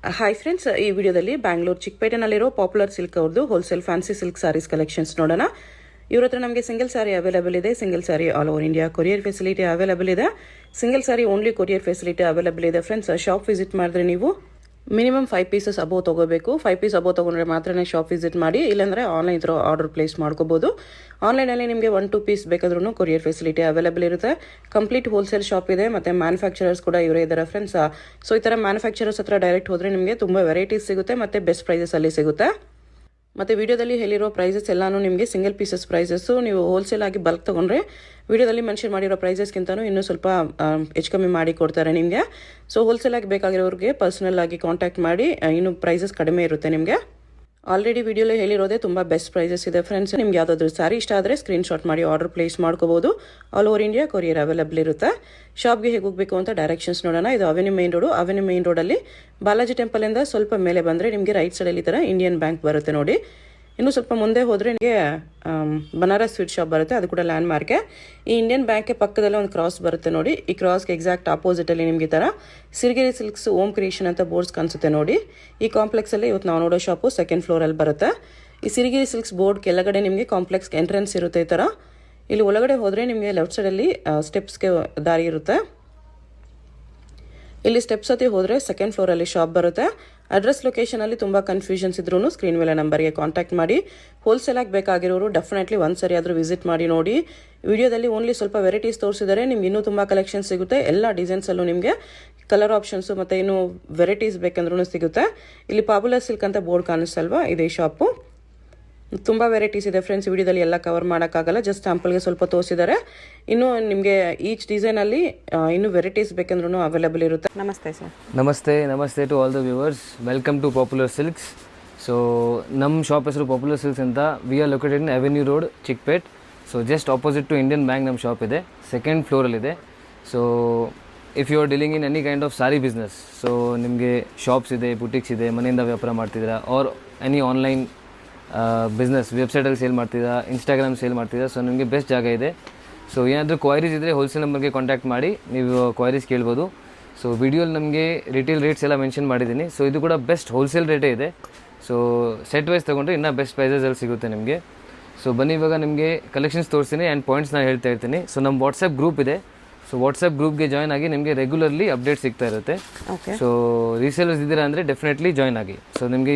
Hi friends, ಈ ವಿಡಿಯೋದಲ್ಲಿ ಬ್ಯಾಂಗ್ಳೂರ್ ಚಿಕ್ಕಪೇಟೆನಲ್ಲಿರೋ ಪಾಪ್ಯುಲರ್ ಸಿಲ್ಕ್ ಅವ್ರದ್ದು wholesale fancy silk saris collections ನೋಡೋಣ. ಇವ್ರ ಹತ್ರ ನಮಗೆ ಸಿಂಗಲ್ ಸಾರಿ ಅವೈಲೇಬಲ್ ಇದೆ. Single sari all over India courier facility available ಇದೆ. Single sari only courier facility available ಇದೆ. ಫ್ರೆಂಡ್ಸ್, ಶಾಪ್ ವಿಸಿಟ್ ಮಾಡಿದ್ರೆ ನೀವು ಮಿನಿಮಮ್ 5 ಪೀಸಸ್ ಅಬೋವ್ ತೊಗೋಬೇಕು. 5 ಪೀಸ್ ಅಬೋವ್ ತೊಗೊಂಡ್ರೆ ಮಾತ್ರ ಶಾಪ್ ವಿಸಿಟ್ ಮಾಡಿ, ಇಲ್ಲಾಂದರೆ ಆನ್ಲೈನ್ ಥ್ರೂ ಆರ್ಡರ್ ಪ್ಲೇಸ್ ಮಾಡ್ಕೋಬೋದು. ಆನ್ಲೈನಲ್ಲಿ ನಿಮಗೆ 1-2 ಪೀಸ್ ಬೇಕಾದ್ರೂ ಕೊರಿಯರ್ ಫೆಸಿಲಿಟಿ ಅವೈಲೇಬಲ್ ಇರುತ್ತೆ. ಕಂಪ್ಲೀಟ್ ಹೋಲ್ಸೇಲ್ ಶಾಪ್ ಇದೆ, ಮತ್ತು ಮ್ಯಾನುಫ್ಯಾಕ್ಚರರ್ಸ್ ಕೂಡ ಇವರೇ ಇದ್ದಾರೆ ಫ್ರೆಂಡ್ಸ್. ಸೊ ಈ ಥರ ಮ್ಯಾನುಫ್ಯಾಕ್ಚರರ್ಸ್ ಹತ್ರ ಡೈರೆಕ್ಟ್ ಹೋದರೆ ನಿಮಗೆ ತುಂಬ ವೆರೈಟೀಸ್ ಸಿಗುತ್ತೆ, ಮತ್ತು ಬೆಸ್ಟ್ ಪ್ರೈಸಸಲ್ಲಿ ಸಿಗುತ್ತೆ. ಮತ್ತು ವಿಡಿಯೋದಲ್ಲಿ ಹೇಳಿರೋ ಪ್ರೈಸಸ್ ಎಲ್ಲಾನು ನಿಮಗೆ ಸಿಂಗಲ್ ಪೀಸಸ್ ಪ್ರೈಸಸ್ಸು. ನೀವು ಹೋಲ್ಸೇಲ್ ಆಗಿ ಬಲ್ಕ್ ತೊಗೊಂಡ್ರೆ ವಿಡಿಯೋದಲ್ಲಿ ಮೆನ್ಷನ್ ಮಾಡಿರೋ ಪ್ರೈಸಸ್ಗಿಂತನೂ ಇನ್ನೂ ಸ್ವಲ್ಪ ಹೆಚ್ಚು ಕಮ್ಮಿ ಮಾಡಿ ಕೊಡ್ತಾರೆ ನಿಮಗೆ. ಸೊ ಹೋಲ್ಸೇಲ್ ಆಗಿ ಬೇಕಾಗಿರೋರಿಗೆ ಪರ್ಸನಲ್ ಆಗಿ ಕಾಂಟ್ಯಾಕ್ಟ್ ಮಾಡಿ, ಇನ್ನೂ ಪ್ರೈಸಸ್ ಕಡಿಮೆ ಇರುತ್ತೆ ನಿಮಗೆ. ಆಲ್ರೆಡಿ ವಿಡಿಯೋಲಿ ಹೇಳಿರೋದೇ ತುಂಬ ಬೆಸ್ಟ್ ಪ್ರೈಸಸ್ ಇದೆ ಫ್ರೆಂಡ್ಸ್. ನಿಮ್ಗೆ ಯಾವುದಾದ್ರೂ ಸಾರಿ ಇಷ್ಟ ಆದರೆ ಸ್ಕ್ರೀನ್ಶಾಟ್ ಮಾಡಿ ಆರ್ಡರ್ ಪ್ಲೇಸ್ ಮಾಡ್ಕೋಬೋದು. All over India courier available ಇರುತ್ತೆ. ಶಾಪ್ಗೆ ಹೇಗೆ ಹೋಗಬೇಕು ಅಂತ ಡೈರೆಕ್ಷನ್ಸ್ ನೋಡೋಣ. ಇದು avenue main road. Avenue main ರೋಡಲ್ಲಿ ಬಾಲಾಜಿ ಟೆಂಪಲಿಂದ ಸ್ವಲ್ಪ ಮೇಲೆ ಬಂದರೆ ನಿಮಗೆ ರೈಟ್ ಸೈಡಲ್ಲಿ ಈ ಥರ ಇಂಡಿಯನ್ ಬ್ಯಾಂಕ್ ಬರುತ್ತೆ ನೋಡಿ. ಇನ್ನೂ ಸ್ವಲ್ಪ ಮುಂದೆ ಹೋದರೆ ನಿಮಗೆ ಬನಾರಸ್ ಸ್ವೀಟ್ ಶಾಪ್ ಬರುತ್ತೆ, ಅದು ಕೂಡ ಲ್ಯಾಂಡ್ ಮಾರ್ಕೆ. ಈ ಇಂಡಿಯನ್ ಬ್ಯಾಂಕ್ಗೆ ಪಕ್ಕದಲ್ಲೇ ಒಂದು ಕ್ರಾಸ್ ಬರುತ್ತೆ ನೋಡಿ. ಈ ಕ್ರಾಸ್ಗೆ ಎಕ್ಸಾಕ್ಟ್ ಆಪೋಸಿಟಲ್ಲಿ ನಿಮಗೆ ಈ ಥರ ಸಿರಿಗೆರೆ ಸಿಲ್ಕ್ಸ್ ಓಮ್ ಕ್ರಿಯೇಷನ್ ಅಂತ ಬೋರ್ಡ್ಸ್ ಕಾಣಿಸುತ್ತೆ ನೋಡಿ. ಈ ಕಾಂಪ್ಲೆಕ್ಸಲ್ಲಿ ಇವತ್ತು ನಾವು ನೋಡೋ ಶಾಪು ಸೆಕೆಂಡ್ ಫ್ಲೋರಲ್ಲಿ ಬರುತ್ತೆ. ಈ ಸಿರಿಗೆರೆ ಸಿಲ್ಕ್ಸ್ ಬೋರ್ಡ್ ಕೆಳಗಡೆ ನಿಮಗೆ ಕಾಂಪ್ಲೆಕ್ಸ್ ಎಂಟ್ರೆನ್ಸ್ ಇರುತ್ತೆ ಈ ಥರ. ಇಲ್ಲಿ ಒಳಗಡೆ ಹೋದರೆ ನಿಮಗೆ ಲೆಫ್ಟ್ ಸೈಡಲ್ಲಿ ಸ್ಟೆಪ್ಸ್ಗೆ ದಾರಿ ಇರುತ್ತೆ. ಇಲ್ಲಿ ಸ್ಟೆಪ್ಸ್ ಹತ್ತಿ ಹೋದರೆ ಸೆಕೆಂಡ್ ಫ್ಲೋರಲ್ಲಿ ಶಾಪ್ ಬರುತ್ತೆ. ಅಡ್ರೆಸ್ ಲೊಕೇಶನಲ್ಲಿ ತುಂಬ ಕನ್ಫ್ಯೂಷನ್ಸ್ ಇದ್ರೂ ಸ್ಕ್ರೀನ್ ಮೇಲೆ ನಂಬರ್ಗೆ ಕಾಂಟ್ಯಾಕ್ಟ್ ಮಾಡಿ. ಹೋಲ್ಸೇಲ್ ಆಗಿ ಬೇಕಾಗಿರೋರು ಡೆಫಿನೆಟ್ಲಿ ಒಂದು ಸರಿ ಆದರೂ ವಿಸಿಟ್ ಮಾಡಿ ನೋಡಿ. ವಿಡಿಯೋದಲ್ಲಿ ಓನ್ಲಿ ಸ್ವಲ್ಪ ವೆರೈಟೀಸ್ ತೋರಿಸಿದರೆ ನಿಮ್ಗೆ ಇನ್ನೂ ತುಂಬ ಕಲೆಕ್ಷನ್ ಸಿಗುತ್ತೆ. ಎಲ್ಲ ಡಿಸೈನ್ಸಲ್ಲೂ ನಿಮಗೆ ಕಲರ್ ಆಪ್ಷನ್ಸು ಮತ್ತು ಇನ್ನೂ ವೆರೈಟೀಸ್ ಬೇಕಂದ್ರೂ ಸಿಗುತ್ತೆ. ಇಲ್ಲಿ ಪಾಪ್ಯುಲರ್ ಸಿಲ್ಕ್ ಅಂತ ಬೋರ್ಡ್ ಕಾಣಿಸ್ತಲ್ವಾ, ಇದೇ ಶಾಪು. ತುಂಬ ವೆರೈಟೀಸ್ ಇದೆ ಫ್ರೆಂಡ್ಸ್. ವಿಡಿಯೋದಲ್ಲಿ ಎಲ್ಲ ಕವರ್ ಮಾಡೋಕ್ಕಾಗಲ್ಲ, ಜಸ್ಟ್ ಸ್ಯಾಂಪಲ್ಗೆ ಸ್ವಲ್ಪ ತೋರಿಸಿದ್ದಾರೆ. ಇನ್ನೂ ನಿಮಗೆ ಈಚ್ ಡಿಸೈನಲ್ಲಿ ಇನ್ನೂ ವೆರೈಟೀಸ್ ಬೇಕಂದ್ರೂ ಅವೈಲೇಬಲ್ ಇರುತ್ತೆ. ನಮಸ್ತೆ ಸರ್. ನಮಸ್ತೆ to all the viewers. Welcome to Popular Silks. So ನಮ್ಮ ಶಾಪ್ ಹೆಸರು ಪಾಪ್ಯುಲರ್ ಸಿಲ್ಕ್ಸ್ ಅಂತ. We are located in Avenue Road, Chickpet. So just opposite to Indian Bank ನಮ್ಮ ಶಾಪ್ ಇದೆ, ಸೆಕೆಂಡ್ ಫ್ಲೋರಲ್ಲಿದೆ. So if you are dealing in any kind of sari business, so ನಿಮಗೆ shops ಇದೆ, boutiques ಇದೆ, ಮನೆಯಿಂದ ವ್ಯಾಪಾರ ಮಾಡ್ತಿದ್ದೀರಾ, ಆರ್ ಎನಿ ಆನ್ಲೈನ್ ಬಿಸ್ನೆಸ್, ವೆಬ್ಸೈಟಲ್ಲಿ ಸೇಲ್ ಮಾಡ್ತಿದ್ದೀರಾ, ಇನ್ಸ್ಟಾಗ್ರಾಮ್ ಸೇಲ್ ಮಾಡ್ತಿದ್ದೀರಾ, ಸೊ ನಿಮಗೆ ಬೆಸ್ಟ್ ಜಾಗ ಇದೆ. ಸೊ ಏನಾದರೂ ಕ್ವೈರೀಸ್ ಇದ್ದರೆ ಹೋಲ್ಸೇಲ್ ನಂಬರ್ಗೆ ಕಾಂಟ್ಯಾಕ್ಟ್ ಮಾಡಿ ನೀವು ಕ್ವೈರೀಸ್ ಕೇಳ್ಬೋದು. ಸೊ ವಿಡಿಯೋಲಿ ನಮಗೆ ರಿಟೇಲ್ ರೇಟ್ಸ್ ಎಲ್ಲ ಮೆನ್ಷನ್ ಮಾಡಿದ್ದೀನಿ. ಸೊ ಇದು ಕೂಡ ಬೆಸ್ಟ್ ಹೋಲ್ಸೇಲ್ ರೇಟೇ ಇದೆ. ಸೊ ಸೆಟ್ ವೈಸ್ ತೊಗೊಂಡ್ರೆ ಇನ್ನೂ ಬೆಸ್ಟ್ ಪ್ರೈಸಸಲ್ಲಿ ಸಿಗುತ್ತೆ ನಿಮಗೆ. ಸೊ ಬನ್ನಿ ಇವಾಗ ನಿಮಗೆ ಕಲೆಕ್ಷನ್ಸ್ ತೋರಿಸ್ತೀನಿ ಆ್ಯಂಡ್ ಪಾಯಿಂಟ್ಸ್ ನಾನು ಹೇಳ್ತಾ ಇರ್ತೀನಿ. ಸೊ ನಮ್ಮ ವಾಟ್ಸಪ್ ಗ್ರೂಪ್ ಇದೆ. ಸೊ ವಾಟ್ಸಪ್ ಗ್ರೂಪ್ಗೆ ಜಾಯ್ನ್ ಆಗಿ ನಿಮಗೆ ರೆಗ್ಯುಲರ್ಲಿ ಅಪ್ಡೇಟ್ ಸಿಗ್ತಾ ಇರುತ್ತೆ. ಸೊ ರೀಸೇಲರ್ಸ್ ಇದ್ದೀರಾ ಅಂದರೆ ಡೆಫಿನೆಟ್ಲಿ ಜಾಯ್ನ್ ಆಗಿ. ಸೊ ನಿಮಗೆ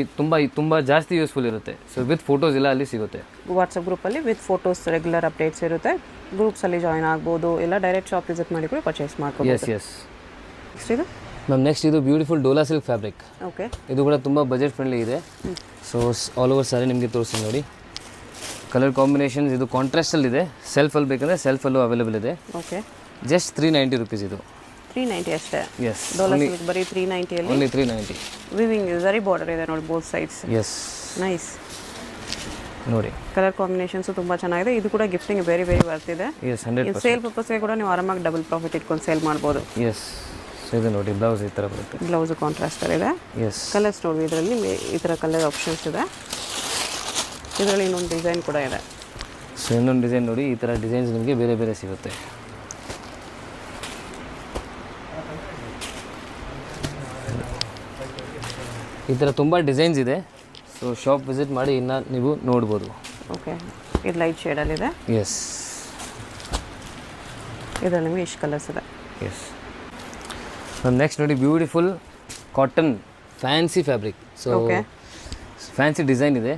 ತುಂಬ ಜಾಸ್ತಿ ಯೂಸ್ಫುಲ್ ಇರುತ್ತೆ. ಸೊ ವಿತ್ ಫೋಟೋಸ್ ಎಲ್ಲ ಅಲ್ಲಿ ಸಿಗುತ್ತೆ. ವಾಟ್ಸಪ್ ಗ್ರೂಪಲ್ಲಿ ವಿತ್ ಫೋಟೋಸ್ ರೆಗ್ಯುಲರ್ ಅಪ್ಡೇಟ್ಸ್ ಇರುತ್ತೆ. ಗ್ರೂಪ್ಸಲ್ಲಿ ಜಾಯ್ನ್ ಆಗ್ಬೋದು, ಇಲ್ಲ ಡೈರೆಕ್ಟ್ ಶಾಪ್ ವಿಸಿಟ್ ಮಾಡಿ ಕೂಡ ಪರ್ಚೇಸ್ ಮಾಡ್ಬೋದು. ಎಸ್ ನೆಕ್ಸ್ಟ್ ಇದು beautiful Dhola silk fabric. Okay, ಇದು ಕೂಡ ತುಂಬ ಬಜೆಟ್ ಫ್ರೆಂಡ್ಲಿ ಇದೆ. ಸೊ ಆಲ್ ಓವರ್ ಸಾರಿ ನಿಮಗೆ ತೋರಿಸ್ತೀನಿ ನೋಡಿ. ಕಲರ್ ಕಾಂಬಿನೇಷನ್ಸ್ ಇದು ಕಾಂಟ್ರಾಸ್ಟಲ್ಲಿದೆ. ಸೆಲ್ಫಲ್ಲಿ ಬೇಕಂದರೆ ಸೆಲ್ಫಲ್ಲೂ ಅವೈಲೇಬಲ್ ಇದೆ. ಓಕೆ, ಜಸ್ಟ್ 390 rupees ಇದು. 390 ಅಷ್ಟೇ. ಎಸ್, ಡೋಲಾ ಸಿಲ್ಕ್ ಬರೀ 390 ಅಲ್ಲಿ. ಓನ್ಲಿ 390. ವಿವಿಂಗ್ ಜರಿ ಬಾರ್ಡರ್ ಇದೆ ನೋಡಿ ಬೋತ್ ಸೈಡ್ಸ್. ಎಸ್, ನೈಸ್ ನೋಡಿ ಕಲರ್ ಕಾಂಬಿನೇಷನ್ಸ್ ತುಂಬ ಚೆನ್ನಾಗಿದೆ. ಇದು ಕೂಡ ಗಿಫ್ಟಿಂಗ್ ವೆರಿ ಬರ್ತಿದೆ. ಎಸ್, 100%. ಸೇಲ್ ಪರ್ಪಸ್ಗೆ ಕೂಡ ನೀವು ಆರಾಮಾಗಿ ಡಬಲ್ ಪ್ರಾಫಿಟ್ ಇಟ್ಕೊಂಡು ಸೇಲ್ ಮಾಡ್ಬೋದು. ಎಸ್, ಸೊ ಇದು ನೋಡಿ ಬ್ಲೌಸ್ ಈ ಥರ ಬರುತ್ತೆ. ಬ್ಲೌಸ್ ಕಾಂಟ್ರಾಸ್ಟರ್ ಇದೆ. ಎಸ್, ಕಲರ್ಸ್ ನೋಡಿ, ಇದರಲ್ಲಿ ಈ ಥರ ಕಲರ್ ಆಪ್ಷನ್ಸ್ ಇದೆ. ಇದರಲ್ಲಿ ಇನ್ನೊಂದು ಡಿಸೈನ್ ಕೂಡ ಇದೆ. ಸೊ ಇನ್ನೊಂದು ಡಿಸೈನ್ ನೋಡಿ, ಈ ಥರ ಡಿಸೈನ್ಸ್ ನಿಮಗೆ ಬೇರೆ ಸಿಗುತ್ತೆ. ಈ ಥರ ತುಂಬ ಡಿಸೈನ್ಸ್ ಇದೆ. ಸೊ ಶಾಪ್ ವಿಸಿಟ್ ಮಾಡಿ ಇನ್ನು ನೀವು ನೋಡ್ಬೋದು. ಓಕೆ, ಇದು ಲೈಟ್ ಶೇಡಲ್ಲಿದೆ. ಎಸ್, ಇದರಲ್ಲಿ ನಿಮಗೆ ಇಷ್ಟು ಕಲರ್ಸ್ ಇದೆ. ಎಸ್, ನೆಕ್ಸ್ಟ್ ನೋಡಿ beautiful cotton fancy fabric. So fancy design ಇದೆ,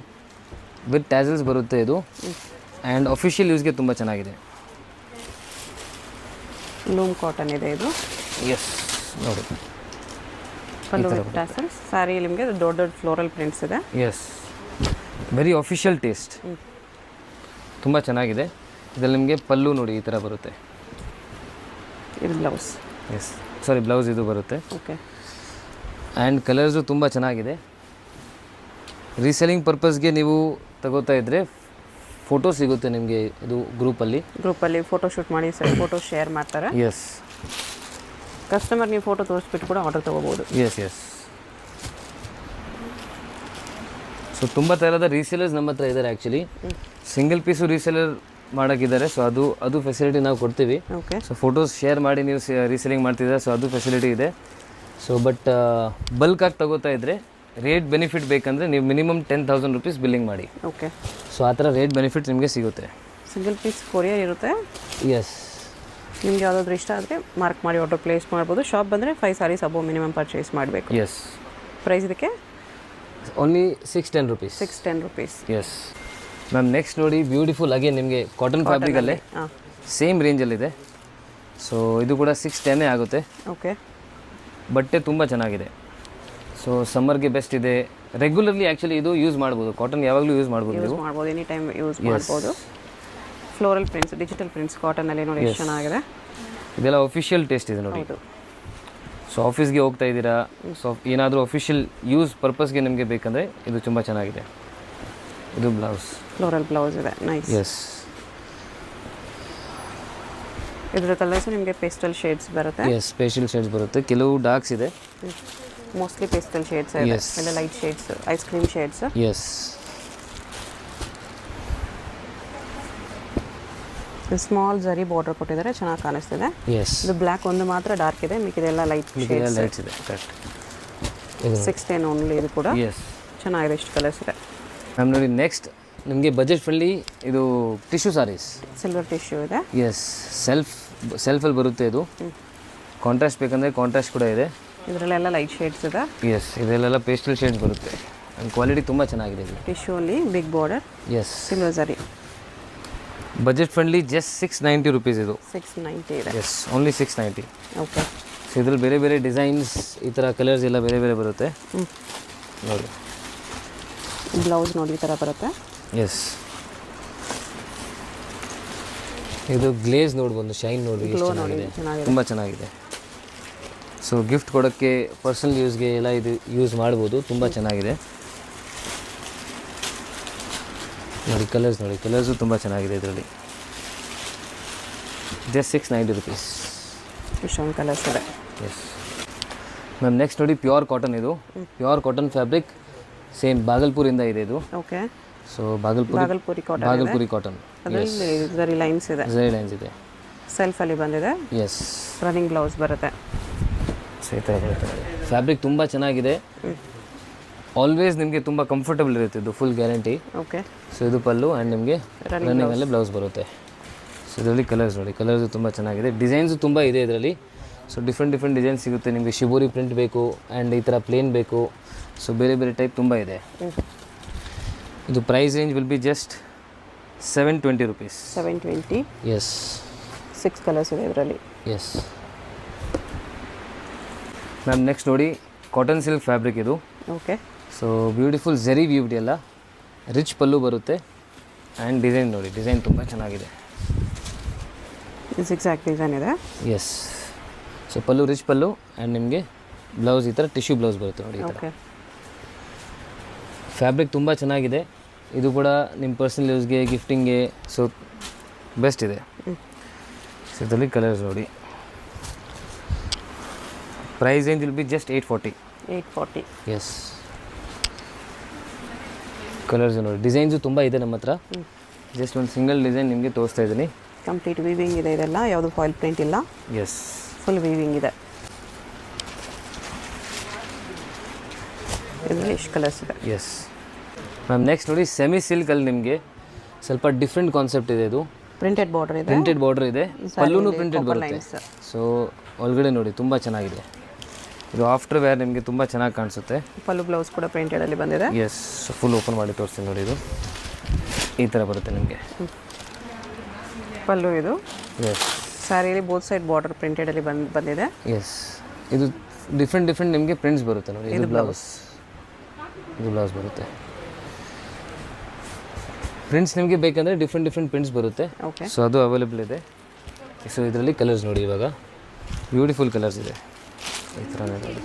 ವಿತ್ ಟ್ಯಾಸಲ್ಸ್ ಬರುತ್ತೆ ಇದು. ಆ್ಯಂಡ್ ಅಫಿಷಿಯಲ್ ಯೂಸ್ಗೆ ತುಂಬ ಚೆನ್ನಾಗಿದೆ. ಲೂಮ್ ಕಾಟನ್ ಇದೆ ಇದು. ಎಸ್, ನೋಡಿ ಪಲ್ಲು ವಿತ್ ಟ್ಯಾಸಲ್ಸ್. ಸಾರಿ ನಿಮಗೆ ದೊಡ್ಡ ಫ್ಲೋರಲ್ ಪ್ರಿಂಟ್ಸ್ ಇದೆ. ಎಸ್, ವೆರಿ ಅಫಿಷಿಯಲ್ ಟೇಸ್ಟ್, ತುಂಬ ಚೆನ್ನಾಗಿದೆ. ಇದರಲ್ಲಿ ನಿಮಗೆ ಪಲ್ಲು ನೋಡಿ ಈ ಥರ ಬರುತ್ತೆ. ಇದು ಬ್ಲೌಸ್. ಎಸ್, ಸಾರಿ ಬ್ಲೌಸ್ ಇದು ಬರುತ್ತೆ. ಓಕೆ, ಆ್ಯಂಡ್ ಕಲರ್ಸು ತುಂಬ ಚೆನ್ನಾಗಿದೆ. ರೀಸೆಲಿಂಗ್ ನೀವು ತಗೋತಾ ಇದ್ದರೆ ಫೋಟೋ ಸಿಗುತ್ತೆ ನಿಮಗೆ. ಇದು ಗ್ರೂಪಲ್ಲಿ ಫೋಟೋ ಶೂಟ್ ಮಾಡಿ ಫೋಟೋ ಶೇರ್ ಮಾಡ್ತಾರೆ. ಎಸ್, ಕಸ್ಟಮರ್ ನೀವು ಫೋಟೋ ತೋರಿಸ್ಬಿಟ್ಟು ಕೂಡ ಆರ್ಡರ್ ತೊಗೋಬೋದು. ಎಸ್. ಸೊ ತುಂಬ ಥರದ ರೀಸೇಲರ್ಸ್ ನಮ್ಮ ಹತ್ರ ಇದ್ದಾರೆ. ಆ್ಯಕ್ಚುಲಿ ಸಿಂಗಲ್ ಪೀಸು ರೀಸೇಲರ್ ಮಾಡೋಕ್ಕಿದ್ದಾರೆ. ಸೊ ಅದು ಫೆಸಿಲಿಟಿ ನಾವು ಕೊಡ್ತೀವಿ. ಓಕೆ, ಸೊ ಫೋಟೋಸ್ ಶೇರ್ ಮಾಡಿ ನೀವು ರೀಸೇಲಿಂಗ್ ಮಾಡ್ತಿದ್ದಾರೆ. ಸೊ ಅದು ಫೆಸಿಲಿಟಿ ಇದೆ. ಸೊ ಬಟ್ ಬಲ್ಕಾಗಿ ತಗೋತಾ ಇದ್ದರೆ ರೇಟ್ ಬೆನಿಫಿಟ್ ಬೇಕಂದರೆ ನೀವು ಮಿನಿಮಮ್ 10,000 ರುಪೀಸ್ ಬಿಲ್ಲಿಂಗ್ ಮಾಡಿ. ಓಕೆ. ಸೊ ಆ ಥರ ರೇಟ್ ಬೆನಿಫಿಟ್ ನಿಮಗೆ ಸಿಗುತ್ತೆ. ಸಿಂಗಲ್ ಪೀಸ್ ಕೊರಿಯರ್ ಇರುತ್ತೆ. ಎಸ್. ನಿಮ್ಗೆ ಯಾವುದಾದ್ರೂ ಇಷ್ಟ ಆದರೆ ಮಾರ್ಕ್ ಮಾಡಿ ಆರ್ಡರ್ ಪ್ಲೇಸ್ ಮಾಡ್ಬೋದು. ಶಾಪ್ ಬಂದರೆ 5 ಸಾರೀಸ್ ಅಬೋ ಮಿನಿಮಮ್ ಪರ್ಚೇಸ್ ಮಾಡಬೇಕು. ಎಸ್. ಪ್ರೈಸ್ ಇದಕ್ಕೆ only 610 rupees. 610 rupees. S ma'am. Next ನೋಡಿ ಬ್ಯೂಟಿಫುಲ್ ಅಗೇನ್ ನಿಮಗೆ ಕಾಟನ್ ಫ್ಯಾಬ್ರಿಕಲ್ಲೇ ಸೇಮ್ ರೇಂಜಲ್ಲಿದೆ. ಸೊ ಇದು ಕೂಡ 610 ಆಗುತ್ತೆ. ಓಕೆ. ಬಟ್ಟೆ ತುಂಬ ಚೆನ್ನಾಗಿದೆ. ಸೊ ಸಮ್ಮರ್ಗೆ ಬೆಸ್ಟ್ ಇದೆ. ರೆಗ್ಯುಲರ್ಲಿ ಆ್ಯಕ್ಚುಲಿ ಇದು ಯೂಸ್ ಮಾಡ್ಬೋದು. ಕಾಟನ್ ಯಾವಾಗಲೂ ಯೂಸ್ ಮಾಡ್ಬೋದು. ಎನಿ ಟೈಮ್ ಯೂಸ್ ಮಾಡ್ಬೋದು. ಫ್ಲೋರಲ್ ಪ್ರಿಂಟ್ಸ್, ಡಿಜಿಟಲ್ ಪ್ರಿಂಟ್ಸ್ ಕಾಟನಲ್ಲಿ ನೋಡಿ ಎಷ್ಟು ಚೆನ್ನಾಗಿದೆ. ಇದೆಲ್ಲ ಅಫಿಷಿಯಲ್ ಟೇಸ್ಟ್ ಇದೆ ನೋಡಿ. ಸೊ ಆಫೀಸ್ಗೆ ಹೋಗ್ತಾ ಇದ್ದೀರಾ, ಸೊ ಏನಾದರೂ ಅಫಿಷಿಯಲ್ ಯೂಸ್ ಪರ್ಪಸ್ಗೆ ನಿಮಗೆ ಬೇಕಂದರೆ ಇದು ತುಂಬ ಚೆನ್ನಾಗಿದೆ. ಇದು ಬ್ಲೌಸ್, ಫ್ಲೋರಲ್ ಬ್ಲೌಸ್ ಇದೆ. ನೈಸ್. ಎಸ್. ಇದರ ಕಲರ್ಸ್ ನಿಮಗೆ ಪೇಸ್ಟಲ್ ಶೇಡ್ಸ್ ಬರುತ್ತೆ. ಎಸ್, ಪೇಸ್ಟಲ್ ಶೇಡ್ಸ್ ಬರುತ್ತೆ. ಕೆಲವು ಡಾರ್ಕ್ಸ್ ಇದೆ. ಮೋಸ್ಟ್ಲಿ ಪೇಸ್ಟಲ್ ಶೇಡ್ಸ್ ಇದೆ. ಎಲ್ಲ light shades, ice cream shades. Yes. Small zari border ಕೊಟ್ಟಿದ್ದಾರೆ, ಚೆನ್ನಾಗಿ ಕಾಣಿಸ್ತಿದೆ. ಎಸ್. ಇದು ಬ್ಲ್ಯಾಕ್ ಒಂದು ಮಾತ್ರ ಡಾರ್ಕ್ ಇದೆ, ಮಿಕ್ಕಿದೆಲ್ಲ ಲೈಟ್ ಶೇಡ್ಸ್. ಲೈಟ್ಸ್ ಇದೆ. ಕರೆಕ್ಟ್. 610 ಓನ್ಲಿ ಇದು ಕೂಡ. ಎಸ್. ಚೆನ್ನಾಗಿದೆ, ಇಷ್ಟು ಕಲರ್ಸ್ ಇದೆ. ಮ್ಯಾಮ್ ನೋಡಿ ನೆಕ್ಸ್ಟ್ ನಿಮಗೆ ಬಜೆಟ್ ಫ್ರೆಂಡ್ಲಿ ಇದು ಟಿಶ್ಯೂ ಸಾರೀಸ್. ಸಿಲ್ವರ್ ಟಿಶ್ಯೂ ಇದೆ. ಎಸ್. ಸೆಲ್ಫಲ್ಲಿ ಬರುತ್ತೆ ಇದು. ಕಾಂಟ್ರಾಸ್ಟ್ ಬೇಕಂದರೆ ಕಾಂಟ್ರಾಸ್ಟ್ ಕೂಡ ಇದೆ. ಇದರಲ್ಲೆಲ್ಲ ಲೈಟ್ ಶೇಡ್ಸ್ ಇದೆ. ಎಸ್. ಇದರಲ್ಲೆಲ್ಲ ಪೇಸ್ಟಲ್ ಶೇಡ್ಸ್ ಬರುತ್ತೆ. ಆ್ಯಂಡ್ ಕ್ವಾಲಿಟಿ ತುಂಬ ಚೆನ್ನಾಗಿದೆ ಇದು. ಟಿಶ್ಯೂ ಅಲ್ಲಿ ಬಿಗ್ ಬಾರ್ಡರ್. ಎಸ್. ಸಿಲ್ವರ್ ಜರಿ. ಬಜೆಟ್ ಫ್ರೆಂಡ್ಲಿ ಜಸ್ಟ್ 690 ರುಪೀಸ್ ಇದು. 690 ಇದೆ. S, only 690. ಓಕೆ. ಸೊ ಇದ್ರಲ್ಲಿ ಬೇರೆ ಬೇರೆ ಡಿಸೈನ್ಸ್, ಈ ಥರ ಕಲರ್ಸ್ ಎಲ್ಲ ಬೇರೆ ಬೇರೆ ಬರುತ್ತೆ ನೋಡಿ. ಬ್ಲೌಸ್ ನೋಡಿ ಈ ಥರ ಬರುತ್ತೆ. ಎಸ್. ಇದು ಗ್ಲೇಸ್ ನೋಡ್ಬೋದು, ಶೈನ್ ನೋಡಿ ಎಷ್ಟು ಚೆನ್ನಾಗಿದೆ, ತುಂಬ ಚೆನ್ನಾಗಿದೆ. ಸೊ ಗಿಫ್ಟ್ ಕೊಡೋಕ್ಕೆ, ಪರ್ಸನಲ್ ಯೂಸ್ಗೆ ಎಲ್ಲ ಇದು ಯೂಸ್ ಮಾಡ್ಬೋದು. ತುಂಬ ಚೆನ್ನಾಗಿದೆ ನೋಡಿ. ಕಲರ್ಸ್ ನೋಡಿ, ಕಲರ್ಸು ತುಂಬ ಚೆನ್ನಾಗಿದೆ ಇದರಲ್ಲಿ. Just 690 rupees. ಇಷ್ಟೊಂದು ಕಲರ್ಸ್ ಇದೆ. S ma'am. ನೆಕ್ಸ್ಟ್ ನೋಡಿ ಪ್ಯೂರ್ ಕಾಟನ್. ಇದು ಪ್ಯೂರ್ ಕಾಟನ್ ಫ್ಯಾಬ್ರಿಕ್. ಸೇಮ್ ಬಾಗಲ್ಪುರಿಂದ ಇದೆ ಇದು. ಓಕೆ. So Bhagalpuri cotton. ಜರಿ ಲೈನ್ಸ್ ಇದೆ. ಜರಿ ಲೈನ್ಸ್ ಇದೆ. ಸೆಲ್ಫಲ್ಲಿ ಬಂದಿದೆ. ಎಸ್. ರನ್ನಿಂಗ್ ಬ್ಲೌಸ್ ಬರುತ್ತೆ. ಸೊ ಈ ಥರ ಬರುತ್ತೆ. ಫ್ಯಾಬ್ರಿಕ್ ತುಂಬ ಚೆನ್ನಾಗಿದೆ. ಆಲ್ವೇಸ್ ನಿಮಗೆ ತುಂಬ ಕಂಫರ್ಟಬಲ್ ಇರುತ್ತೆ ಇದು, ಫುಲ್ ಗ್ಯಾರಂಟಿ. ಓಕೆ. ಸೊ ಇದು ಪಲ್ಲು ಆ್ಯಂಡ್ ನಿಮಗೆ ರನ್ನಿಂಗಲ್ಲೇ ಬ್ಲೌಸ್ ಬರುತ್ತೆ. ಸೊ ಇದರಲ್ಲಿ ಕಲರ್ಸ್ ನೋಡಿ, ಕಲರ್ಸು ತುಂಬ ಚೆನ್ನಾಗಿದೆ. ಡಿಸೈನ್ಸು ತುಂಬ ಇದೆ ಇದರಲ್ಲಿ. ಸೊ ಡಿಫ್ರೆಂಟ್ ಡಿಸೈನ್ಸ್ ಸಿಗುತ್ತೆ ನಿಮಗೆ. ಶಿಬೋರಿ ಪ್ರಿಂಟ್ ಬೇಕು ಆ್ಯಂಡ್ ಈ ಥರ ಪ್ಲೇನ್ ಬೇಕು. ಸೊ ಬೇರೆ ಬೇರೆ ಟೈಪ್ ತುಂಬ ಇದೆ. ಇದು price range will be just 720 rupees. 720. Yes. 6 colours ಇದೆ ಇದರಲ್ಲಿ. Yes ma'am. ನೆಕ್ಸ್ಟ್ ನೋಡಿ ಕಾಟನ್ ಸಿಲ್ಕ್ ಫ್ಯಾಬ್ರಿಕ್ ಇದು. ಓಕೆ. ಸೊ ಬ್ಯೂಟಿಫುಲ್ ಜರಿ ವ್ಯೂಡ್ ಎಲ್ಲ ರಿಚ್ ಪಲ್ಲು ಬರುತ್ತೆ. ಆ್ಯಂಡ್ ಡಿಸೈನ್ ನೋಡಿ, ಡಿಸೈನ್ ತುಂಬ ಚೆನ್ನಾಗಿದೆ. ಎಕ್ಸಾಕ್ಟ್ ಡಿಸೈನ್ ಇದೆ. Yes. So pallu rich pallu and ನಿಮಗೆ ಬ್ಲೌಸ್ ಈ ಥರ ಟಿಶ್ಯೂ ಬ್ಲೌಸ್ ಬರುತ್ತೆ ನೋಡಿ. ಈ ಥರ ಓಕೆ. ಫ್ಯಾಬ್ರಿಕ್ ತುಂಬ ಚೆನ್ನಾಗಿದೆ. ಇದು ಕೂಡ ನಿಮ್ಮ ಪರ್ಸನಲ್ ಯೂಸ್ಗೆ, ಗಿಫ್ಟಿಂಗ್ಗೆ ಸೊ ಬೆಸ್ಟ್ ಇದೆ. ಸೊ ಇದರಲ್ಲಿ ಕಲರ್ಸ್ ನೋಡಿ. Price range will be just 840. 840. Yes. Colours ನೋಡಿ, ಡಿಸೈನ್ಸು ತುಂಬ ಇದೆ ನಮ್ಮ ಹತ್ರ. ಜಸ್ಟ್ ಒಂದು ಸಿಂಗಲ್ ಡಿಸೈನ್ ನಿಮಗೆ ತೋರಿಸ್ತಾ ಇದ್ದೀನಿ. ಕಂಪ್ಲೀಟ್ ವೀವಿಂಗ್ ಇದೆ ಇದೆಲ್ಲ, ಯಾವುದು ಫಾಯಿಲ್ ಪ್ರಿಂಟ್ ಇಲ್ಲ. ಎಸ್. ಫುಲ್ ವೀವಿಂಗ್ ಇದೆ. ಇದರಲ್ಲಿ ಎಷ್ಟು ಕಲರ್ಸ್ ಇದೆ. S ma'am. ನೆಕ್ಸ್ಟ್ ನೋಡಿ ಸೆಮಿ ಸಿಲ್ಕಲ್ಲಿ ನಿಮಗೆ ಸ್ವಲ್ಪ ಡಿಫ್ರೆಂಟ್ ಕಾನ್ಸೆಪ್ಟ್ ಇದೆ. ಇದು ಪ್ರಿಂಟೆಡ್ ಬಾರ್ಡರ್ ಇದೆ. ಪ್ರಿಂಟೆಡ್ ಬಾರ್ಡರ್ ಇದೆ. ಪಲ್ಲೂನು ಪ್ರಿಂಟೆಡ್ ಬರುತ್ತೆ. ಸೊ ಒಳಗಡೆ ನೋಡಿ ತುಂಬ ಚೆನ್ನಾಗಿದೆ. ಇದು ಆಫ್ಟರ್ ವೇರ್ ನಿಮಗೆ ತುಂಬ ಚೆನ್ನಾಗಿ ಕಾಣಿಸುತ್ತೆ. ಪಲ್ಲು ಬ್ಲೌಸ್ ಕೂಡ ಪ್ರಿಂಟೆಡಲ್ಲಿ ಬಂದಿದೆ. ಎಸ್. ಫುಲ್ ಓಪನ್ ಮಾಡಿ ತೋರಿಸ್ತೀನಿ ನೋಡಿ. ಇದು ಈ ಥರ ಬರುತ್ತೆ ನಿಮಗೆ ಪಲ್ಲು. ಇದು ಎಸ್. ಸ್ಯಾರಿಯಲ್ಲಿ ಬೋತ್ ಸೈಡ್ ಬಾರ್ಡರ್ ಪ್ರಿಂಟೆಡಲ್ಲಿ ಬಂದಿದೆ. ಎಸ್. ಇದು ಡಿಫ್ರೆಂಟ್ ನಿಮಗೆ ಪ್ರಿಂಟ್ಸ್ ಬರುತ್ತೆ ನೋಡಿ. ಇದು ಬ್ಲೌಸ್. ಇದು ಬ್ಲೌಸ್ ಬರುತ್ತೆ. ಪ್ರಿಂಟ್ಸ್ ನಿಮಗೆ ಬೇಕಂದರೆ ಡಿಫ್ರೆಂಟ್ ಪ್ರಿಂಟ್ಸ್ ಬರುತ್ತೆ. ಓಕೆ. ಸೊ ಅದು ಅವೈಲೇಬಲ್ ಇದೆ. ಸೊ ಇದರಲ್ಲಿ ಕಲರ್ಸ್ ನೋಡಿ, ಇವಾಗ ಬ್ಯೂಟಿಫುಲ್ ಕಲರ್ಸ್ ಇದೆ. ಈ ಥರ ನೋಡಿ.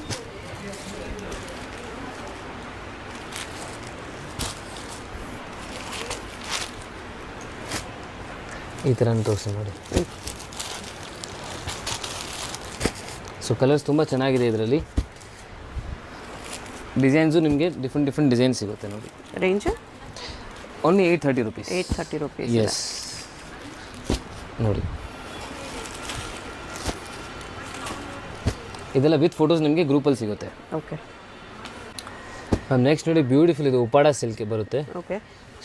ಈ ಥರ ತೋರಿಸ್ತೀನಿ ನೋಡಿ. ಸೊ ಕಲರ್ಸ್ ತುಂಬ ಚೆನ್ನಾಗಿದೆ ಇದರಲ್ಲಿ. ಡಿಸೈನ್ಸು ನಿಮಗೆ ಡಿಫ್ರೆಂಟ್ ಡಿಸೈನ್ಸ್ ಸಿಗುತ್ತೆ ನೋಡಿ. Range only 830 rupees. 830 rupees. Yes. ನೋಡಿ ಇದೆಲ್ಲ ವಿತ್ ಫೋಟೋಸ್ ನಿಮಗೆ ಗ್ರೂಪಲ್ಲಿ ಸಿಗುತ್ತೆ. ಓಕೆ. ನೆಕ್ಸ್ಟ್ ನೋಡಿ ಬ್ಯೂಟಿಫುಲ್ ಇದು ಉಪಾಡ ಸಿಲ್ಕ್ ಬರುತ್ತೆ. ಓಕೆ.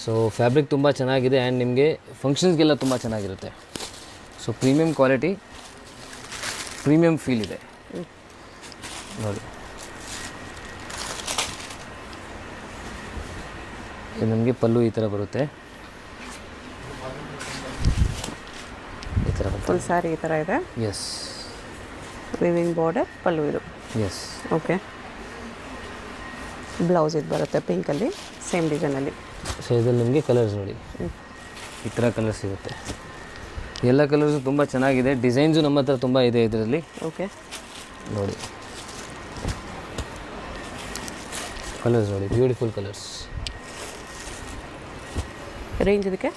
ಸೊ ಫ್ಯಾಬ್ರಿಕ್ ತುಂಬ ಚೆನ್ನಾಗಿದೆ ಆ್ಯಂಡ್ ನಿಮಗೆ ಫಂಕ್ಷನ್ಸ್ಗೆಲ್ಲ ತುಂಬ ಚೆನ್ನಾಗಿರುತ್ತೆ. So premium quality, premium feel ಇದೆ ನೋಡಿ. ಇದು ನಮಗೆ ಪಲ್ಲು ಈ ಥರ ಬರುತ್ತೆ, ಈ ಥರ ಬರುತ್ತೆ. ಫುಲ್ ಸ್ಯಾರಿ ಈ ಥರ ಇದೆ. ಎಸ್. ವಿವಿಂಗ್ ಬಾರ್ಡರ್, ಪಲ್ಲು ಇದು. ಎಸ್. ಓಕೆ. ಬ್ಲೌಸ್ ಇದು ಬರುತ್ತೆ ಪಿಂಕಲ್ಲಿ, ಸೇಮ್ ಡಿಸೈನಲ್ಲಿ. ಸೊ ಇದರಲ್ಲಿ ನಿಮಗೆ ಕಲರ್ಸ್ ನೋಡಿ, ಈ ಥರ ಕಲರ್ಸ್ ಸಿಗುತ್ತೆ. ಎಲ್ಲ ಕಲರ್ಸು ತುಂಬ ಚೆನ್ನಾಗಿದೆ. ಡಿಸೈನ್ಸು ನಮ್ಮ ಹತ್ರ ತುಂಬ ಇದೆ ಇದರಲ್ಲಿ. ಓಕೆ. ನೋಡಿ ಕಲರ್ಸ್ ನೋಡಿ, ಬ್ಯೂಟಿಫುಲ್ ಕಲರ್ಸ್. ರೇಂಜ್ ಇದಕ್ಕೆ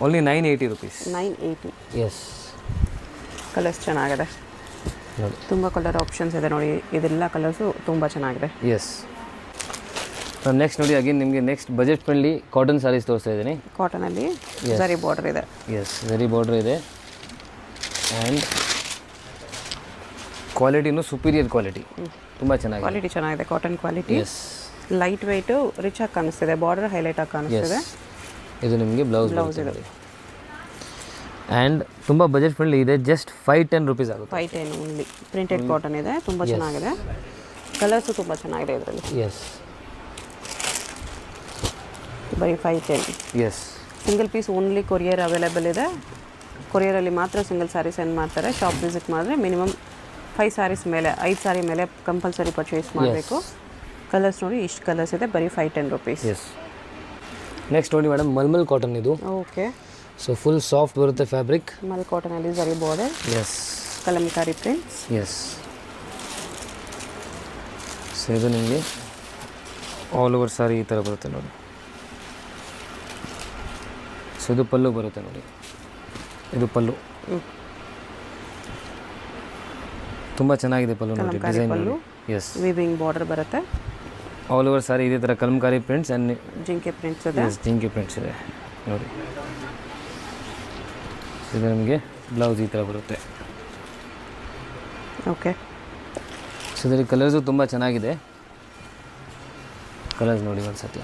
ಓನ್ಲಿ 980 ರುಪೀಸ್. 980. ಎಸ್. ಕಲರ್ಸ್ ಚೆನ್ನಾಗಿದೆ ನೋಡಿ, ತುಂಬ ಕಲರ್ ಆಪ್ಷನ್ಸ್ ಇದೆ ನೋಡಿ. ಇದೆಲ್ಲ ಕಲರ್ಸು ತುಂಬ ಚೆನ್ನಾಗಿದೆ. ಎಸ್. ನೆಕ್ಸ್ಟ್ ನೋಡಿ ಅಗೇನ್ ನಿಮಗೆ next budget friendly cotton saris ತೋರಿಸ್ತಾ ಇದ್ದೀನಿ. ಕಾಟನಲ್ಲಿ ಜರಿ ಬಾರ್ಡರ್ ಇದೆ. ಎಸ್, ಜರಿ ಬಾರ್ಡರ್ ಇದೆ ಆ್ಯಂಡ್ ಕ್ವಾಲಿಟಿನೂ ಸುಪೀರಿಯರ್ ಕ್ವಾಲಿಟಿ, ತುಂಬ ಚೆನ್ನಾಗಿದೆ. ಕ್ವಾಲಿಟಿ ಚೆನ್ನಾಗಿದೆ, cotton quality. Yes. Light weight, rich ಆಗಿ ಕಾಣಿಸ್ತಿದೆ, ಬಾರ್ಡರ್ ಹೈಲೈಟ್ ಆಗಿ ಕಾಣಿಸ್ತಿದೆ. ಇದು ನಿಮಗೆ ಬ್ಲೌಸ್ ಇದು ಆ್ಯಂಡ್ ತುಂಬ ಬಜೆಟ್ ಫ್ರೆಂಡ್ಲಿ ಇದೆ. ಜಸ್ಟ್ 510 ರುಪೀಸ್ ಆಗುತ್ತೆ. 510 ಓನ್ಲಿ. ಪ್ರಿಂಟೆಡ್ ಕಾಟನ್ ಇದೆ, ತುಂಬ ಚೆನ್ನಾಗಿದೆ. ಕಲರ್ಸು ತುಂಬ ಚೆನ್ನಾಗಿದೆ ಇದರಲ್ಲಿ. ಎಸ್. ಬರೀ 510. Yes. Single piece only courier available ಇದೆ. ಕೊರಿಯರಲ್ಲಿ ಮಾತ್ರ ಸಿಂಗಲ್ ಸ್ಯಾರಿ ಸೆಂಡ್ ಮಾಡ್ತಾರೆ. ಶಾಪ್ ವಿಸಿಟ್ ಮಾಡಿದ್ರೆ ಮಿನಿಮಮ್ 5 ಸ್ಯಾರೀಸ್ ಮೇಲೆ, 5 ಸ್ಯಾರಿ ಮೇಲೆ ಕಂಪಲ್ಸರಿ ಪರ್ಚೇಸ್ ಮಾಡಬೇಕು. ಕಲರ್ಸ್ ನೋಡಿ, ಇಷ್ಟು ಕಲರ್ಸ್ ಇದೆ, ಬರೀ 510 ರುಪೀಸ್. ಎಸ್. ನೆಕ್ಸ್ಟ್ ನೋಡಿ ಮೇಡಮ್, ಮಲ್ಮಲ್ ಕಾಟನ್ ಇದು. ಓಕೆ. ಸೊ ಫುಲ್ ಸಾಫ್ಟ್ ಬರುತ್ತೆ ಫ್ಯಾಬ್ರಿಕ್. ಮಲ್ ಕಾಟನಲ್ಲಿ zari border. Yes. Kalamkari prints. Yes. So ಇದು ನಿಮಗೆ ಆಲ್ ಓವರ್ ಸಾರಿ ಈ ಥರ ಬರುತ್ತೆ ನೋಡಿ. ಸೊ ಇದು ಪಲ್ಲು ಬರುತ್ತೆ ನೋಡಿ, ಇದು ಪಲ್ಲು ತುಂಬ ಚೆನ್ನಾಗಿದೆ. ಪಲ್ಲು ನೋಡಿ, ಡಿಸೈನ್ ನೋಡಿ. ಎಸ್. ವಿವಿಂಗ್ ಬಾರ್ಡರ್ ಬರುತ್ತೆ. ಆಲ್ ಓವರ್ ಸಾರಿ ಇದೇ ಥರ ಕಲಂಕಾರಿ ಪ್ರಿಂಟ್ಸ್ ಆ್ಯಂಡ್ ಜಿಂಕೆ ಪ್ರಿಂಟ್ಸ್ ಇದೆ. ಎಸ್, ಜಿಂಕೆ ಪ್ರಿಂಟ್ಸ್ ಇದೆ ನೋಡಿ. ಇದು ನಮಗೆ ಬ್ಲೌಸ್ ಈ ಥರ ಬರುತ್ತೆ. ಓಕೆ. ಸೊ ಇದರಲ್ಲಿ ಕಲರ್ಸು ತುಂಬ ಚೆನ್ನಾಗಿದೆ. ಕಲರ್ಸ್ ನೋಡಿ ಒಂದು ಸತಿ.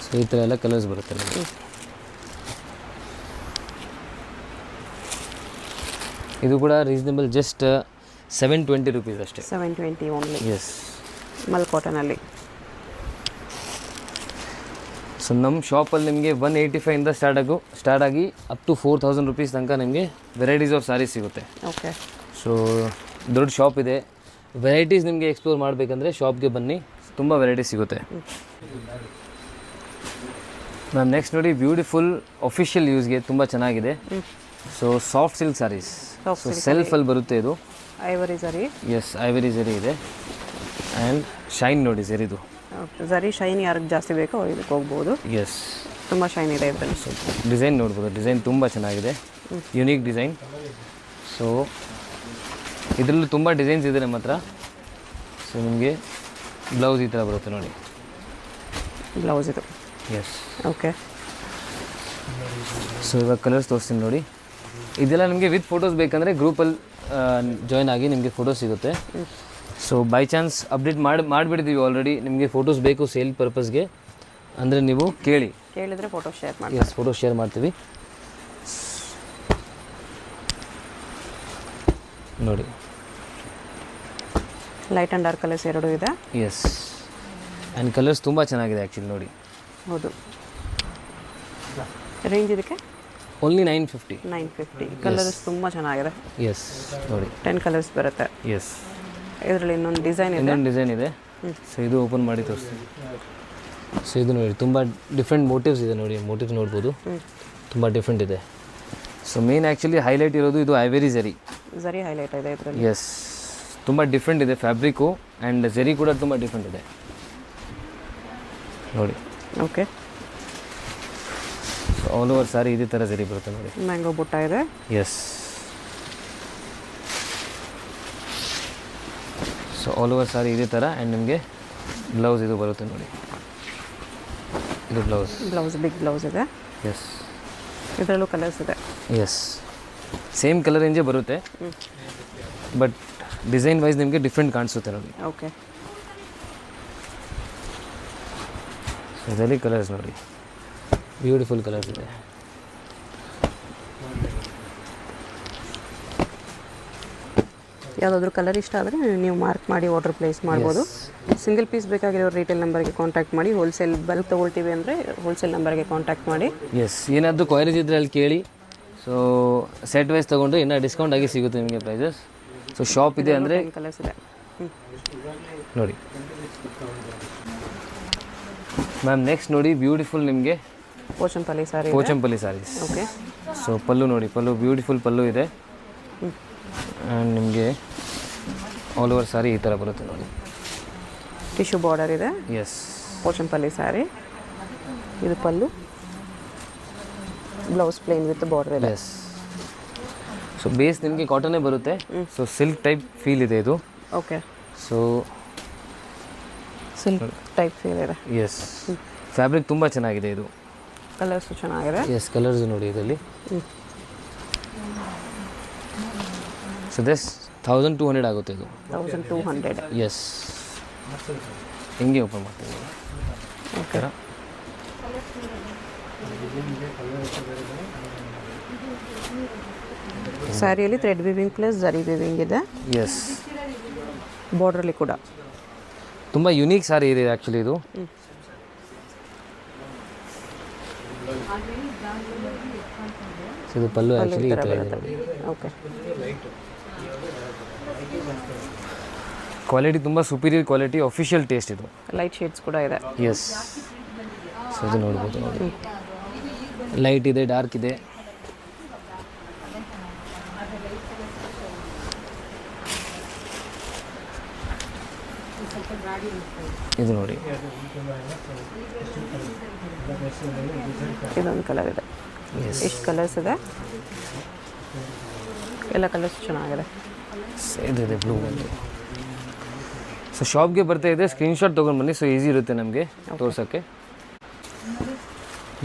ಸೊ ಈ ಥರ ಎಲ್ಲ ಕಲರ್ಸ್ ಬರುತ್ತೆ ನಮಗೆ. ಇದು ಕೂಡ ರೀಸನೇಬಲ್, ಜಸ್ಟ್ 720 ರುಪೀಸ್ ಅಷ್ಟೇ. 720 ಓನ್ಲಿ. ಎಸ್. ಮಲ್ ಕಾಟನಲ್ಲಿ. ಸೊ ನಮ್ಮ ಶಾಪಲ್ಲಿ ನಿಮಗೆ 185ಇಂದ ಸ್ಟಾರ್ಟ್ ಆಗಿ ಅಪ್ ಟು 4000 ರುಪೀಸ್ ತನಕ ನಿಮಗೆ ವೆರೈಟೀಸ್ ಆಫ್ ಸ್ಯಾರೀಸ್ ಸಿಗುತ್ತೆ. ಓಕೆ. ಸೊ ದೊಡ್ಡ ಶಾಪ್ ಇದೆ. ವೆರೈಟೀಸ್ ನಿಮಗೆ ಎಕ್ಸ್ಪ್ಲೋರ್ ಮಾಡಬೇಕಂದ್ರೆ ಶಾಪ್ಗೆ ಬನ್ನಿ, ತುಂಬ ವೆರೈಟೀಸ್ ಸಿಗುತ್ತೆ. ಮ್ಯಾಮ್ ನೆಕ್ಸ್ಟ್ ನೋಡಿ, ಬ್ಯೂಟಿಫುಲ್ ಅಫಿಷಿಯಲ್ ಯೂಸ್ಗೆ ತುಂಬ ಚೆನ್ನಾಗಿದೆ. So soft silk sarees. So ಸೆಲ್ಫಲ್ಲಿ ಬರುತ್ತೆ ಇದು. ಐವರಿ ಜರಿ. ಎಸ್, ಐವರಿ ಜರಿ ಇದೆ ಆ್ಯಂಡ್ ಶೈನ್ ನೋಡಿ ಜರಿದು. ಜರಿ ಶೈನ್ ಯಾರಿಗೆ ಜಾಸ್ತಿ ಬೇಕೋ ಇದಕ್ಕೆ ಹೋಗ್ಬೋದು. ಎಸ್, ತುಂಬ ಶೈನ್ ಇದೆ ಇದರಲ್ಲಿ. ಸೊ ಡಿಸೈನ್ ನೋಡ್ಬೋದು, ಡಿಸೈನ್ ತುಂಬ ಚೆನ್ನಾಗಿದೆ, ಯುನೀಕ್ ಡಿಸೈನ್. ಸೊ ಇದರಲ್ಲೂ ತುಂಬ ಡಿಸೈನ್ಸ್ ಇದೆ ನಮ್ಮ ಹತ್ರ. ಸೊ ನಿಮಗೆ ಬ್ಲೌಸ್ ಈ ಥರ ಬರುತ್ತೆ ನೋಡಿ, ಬ್ಲೌಸ್ ಇದು. ಎಸ್. ಓಕೆ. ಸೊ ಇವಾಗ ಕಲರ್ಸ್ ತೋರಿಸ್ತೀನಿ ನೋಡಿ. ಇದೆಲ್ಲ ನಿಮಗೆ ವಿತ್ ಫೋಟೋಸ್ ಬೇಕಂದರೆ ಗ್ರೂಪಲ್ಲಿ ಜಾಯ್ನ್ ಆಗಿ ನಿಮಗೆ ಫೋಟೋಸ್ ಸಿಗುತ್ತೆ. ಸೊ ಬೈ ಚಾನ್ಸ್ ಅಪ್ಡೇಟ್ ಮಾಡಿಬಿಡ್ತೀವಿ ಆಲ್ರೆಡಿ. ನಿಮಗೆ ಫೋಟೋಸ್ ಬೇಕು ಸೇಲ್ ಪರ್ಪಸ್ಗೆ ಅಂದರೆ ನೀವು ಕೇಳಿದರೆ ಫೋಟೋ ಶೇರ್ ಮಾಡಿ. ಎಸ್, ಫೋಟೋ ಶೇರ್ ಮಾಡ್ತೀವಿ ನೋಡಿ. ಲೈಟ್ ಆ್ಯಂಡ್ ಡಾರ್ಕ್ ಕಲರ್ಸ್ ಎರಡೂ ಇದೆ. ಎಸ್, ಆ್ಯಂಡ್ ಕಲರ್ಸ್ ತುಂಬ ಚೆನ್ನಾಗಿದೆ ಆ್ಯಕ್ಚುಲಿ ನೋಡಿ. ಹೌದು. ರೇಂಜ್ ಇದಕ್ಕೆ ಓನ್ಲಿ 950. 950. ಕಲರ್ಸ್ ತುಂಬ ಚೆನ್ನಾಗಿದೆ. ಎಸ್ ನೋಡಿ, 10 ಕಲರ್ಸ್ ಬರುತ್ತೆ. ಎಸ್. ಇದರಲ್ಲಿ ಇನ್ನೊಂದು ಡಿಸೈನ್ ಇದೆ. ಸೊ ಇದು ಓಪನ್ ಮಾಡಿ ತೋರಿಸ್ತೀನಿ. ಸೊ ಇದು ನೋಡಿ, ತುಂಬ ಡಿಫ್ರೆಂಟ್ ಮೋಟಿವ್ಸ್ ಇದೆ ನೋಡಿ. ಮೋಟಿವ್ಸ್ ನೋಡ್ಬೋದು, ತುಂಬ ಡಿಫ್ರೆಂಟ್ ಇದೆ. ಸೊ ಮೇನ್ ಆ್ಯಕ್ಚುಲಿ ಹೈಲೈಟ್ ಇರೋದು ಇದು ಐವರಿ ಜರಿ ಹೈಲೈಟ್ ಇದೆ ಇದರಲ್ಲಿ. ಎಸ್, ತುಂಬ ಡಿಫ್ರೆಂಟ್ ಇದೆ ಫ್ಯಾಬ್ರಿಕ್ಕು ಆ್ಯಂಡ್ ಜರಿ ಕೂಡ ತುಂಬ ಡಿಫ್ರೆಂಟ್ ಇದೆ ನೋಡಿ. ಓಕೆ. ಸೊ ಆಲ್ ಓವರ್ ಸಾರಿ ಇದೇ ಥರ ಜರಿ ಬರುತ್ತೆ ನೋಡಿ. ಮ್ಯಾಂಗೋ ಬುಟ್ಟ ಇದೆ. ಎಸ್. ಸೊ ಆಲ್ ಓವರ್ ಸಾರಿ ಇದೇ ಥರ ಆ್ಯಂಡ್ ನಿಮಗೆ ಬ್ಲೌಸ್ ಇದು ಬರುತ್ತೆ ನೋಡಿ. ಇದು ಬ್ಲೌಸ್ ಬಿಗ್ ಬ್ಲೌಸ್ ಇದೆ. ಎಸ್. ಇದರಲ್ಲೂ ಕಲರ್ಸ್ ಇದೆ. ಎಸ್, ಸೇಮ್ ಕಲರ್ ರೇಂಜೇ ಬರುತ್ತೆ, ಬಟ್ ಡಿಸೈನ್ ವೈಸ್ ನಿಮಗೆ ಡಿಫ್ರೆಂಟ್ ಕಾಣಿಸುತ್ತೆ ನೋಡಿ. ಓಕೆ, ಇದರಲ್ಲಿ ಕಲರ್ಸ್ ನೋಡಿ, ಬ್ಯೂಟಿಫುಲ್ ಕಲರ್ಸ್ ಇದೆ. ಯಾವುದಾದ್ರೂ ಕಲರ್ ಇಷ್ಟ ಆದರೆ ನೀವು ಮಾರ್ಕ್ ಮಾಡಿ ಆರ್ಡರ್ ಪ್ಲೇಸ್ ಮಾಡ್ಬೋದು. ಸಿಂಗಲ್ ಪೀಸ್ ಬೇಕಾಗಿರೋ ರಿಟೇಲ್ ನಂಬರ್ಗೆ ಕಾಂಟ್ಯಾಕ್ಟ್ ಮಾಡಿ. ಹೋಲ್ಸೇಲ್ ಬಲ್ಕ್ ತೊಗೊಳ್ತೀವಿ ಅಂದರೆ ಹೋಲ್ಸೇಲ್ ನಂಬರ್ಗೆ ಕಾಂಟ್ಯಾಕ್ಟ್ ಮಾಡಿ. ಎಸ್, ಏನಾದರೂ ಕ್ವಾಲಿಟಿ ಇದ್ದರೆ ಅಲ್ಲಿ ಕೇಳಿ. ಸೊ ಸೆಟ್ ವೈಸ್ ತೊಗೊಂಡ್ರೆ ಇನ್ನೂ ಡಿಸ್ಕೌಂಟ್ ಆಗಿ ಸಿಗುತ್ತೆ ನಿಮಗೆ ಪ್ರೈಸಸ್. ಸೊ ಶಾಪ್ ಇದೆ ಅಂದರೆ ಕಲರ್ಸ್ ಇದೆ ನೋಡಿ ಮ್ಯಾಮ್. ನೆಕ್ಸ್ಟ್ ನೋಡಿ, ಬ್ಯೂಟಿಫುಲ್ ನಿಮಗೆ ಪೋಚಂಪಲ್ಲಿ ಸಾರಿ. ಪೋಚಂಪಲ್ಲಿ ಸಾರೀಸ್. ಓಕೆ, ಸೊ ಪಲ್ಲು ನೋಡಿ, ಪಲ್ಲು ಬ್ಯೂಟಿಫುಲ್ ಪಲ್ಲು ಇದೆ. ಆ್ಯಂಡ್ ನಿಮಗೆ ಆಲ್ ಓವರ್ ಸಾರಿ ಈ ಥರ ಬರುತ್ತೆ ನೋಡಿ. ಟಿಶ್ಯೂ ಬಾರ್ಡರ್ ಇದೆ. ಎಸ್, ಪೋಚಂಪಲ್ಲಿ ಸಾರಿ. ಇದು ಪಲ್ಲು, ಬ್ಲೌಸ್ ಪ್ಲೇನ್ ವಿತ್ ಬಾರ್ಡರ್ ಇದೆ. ಎಸ್, ಸೊ ಬೇಸ್ ನಿಮಗೆ ಕಾಟನ್ನೇ ಬರುತ್ತೆ. ಸೊ ಸಿಲ್ಕ್ ಟೈಪ್ ಫೀಲ್ ಇದೆ ಇದು. Okay, so silk type feel ಇದೆ. ಎಸ್, ಫ್ಯಾಬ್ರಿಕ್ ತುಂಬ ಚೆನ್ನಾಗಿದೆ ಇದು. ಕಲರ್ಸು ಚೆನ್ನಾಗಿದೆ. ಎಸ್, ಕಲರ್ಸ್ ನೋಡಿ ಇದರಲ್ಲಿ. ಸೊ ದಿಸ್ 1200 ಆಗುತ್ತೆ ಇದು. 1200. ಎಸ್, ಹಿಂಗೆ ಓಪನ್ ಮಾಡ್ತೀನಿ. ಓಕೆ, ಸ್ಯಾರಿಯಲ್ಲಿ ಥ್ರೆಡ್ ವಿವಿಂಗ್ ಪ್ಲಸ್ ಜರಿ ವಿವಿಂಗ್ ಇದೆ. ಎಸ್, ಬಾರ್ಡ್ರಲ್ಲಿ ಕೂಡ ತುಂಬ ಯುನೀಕ್ ಸಾರಿ ಇದೆ ಆ್ಯಕ್ಚುಲಿ ಇದು. ಇದು ಪಲ್ಲು ಆ್ಯಕ್ಚುಲಿ ಈ ಥರ ಇದೆ ನೋಡಿ. ಓಕೆ, ಕ್ವಾಲಿಟಿ ತುಂಬ ಸುಪೀರಿಯರ್ ಕ್ವಾಲಿಟಿ, ಅಫಿಷಿಯಲ್ ಟೇಸ್ಟ್ ಇದು. ಲೈಟ್ ಶೇಡ್ಸ್ ಕೂಡ ಇದೆ. ಎಸ್, ಸೊ ಇದು ನೋಡ್ಬೋದು ನೋಡಿ, ಲೈಟ್ ಇದೆ, ಡಾರ್ಕ್ ಇದೆ. ಇದು ನೋಡಿ, ಇದೊಂದು ಕಲರ್ ಇದೆ. ಎಷ್ಟು ಕಲರ್ಸ್ ಇದೆ? ಎಲ್ಲ ಕಲರ್ಸ್ ಚೆನ್ನಾಗಿದೆ. ಇದಿದೆ ಬ್ಲೂ ಒಂದು. ಸೊ ಶಾಪ್ಗೆ ಬರ್ತಾ ಇದ್ದರೆ ಸ್ಕ್ರೀನ್ಶಾಟ್ ತೊಗೊಂಡು ಬನ್ನಿ, ಸೊ ಈಸಿ ಇರುತ್ತೆ ನಮಗೆ ತೋರ್ಸೋಕ್ಕೆ.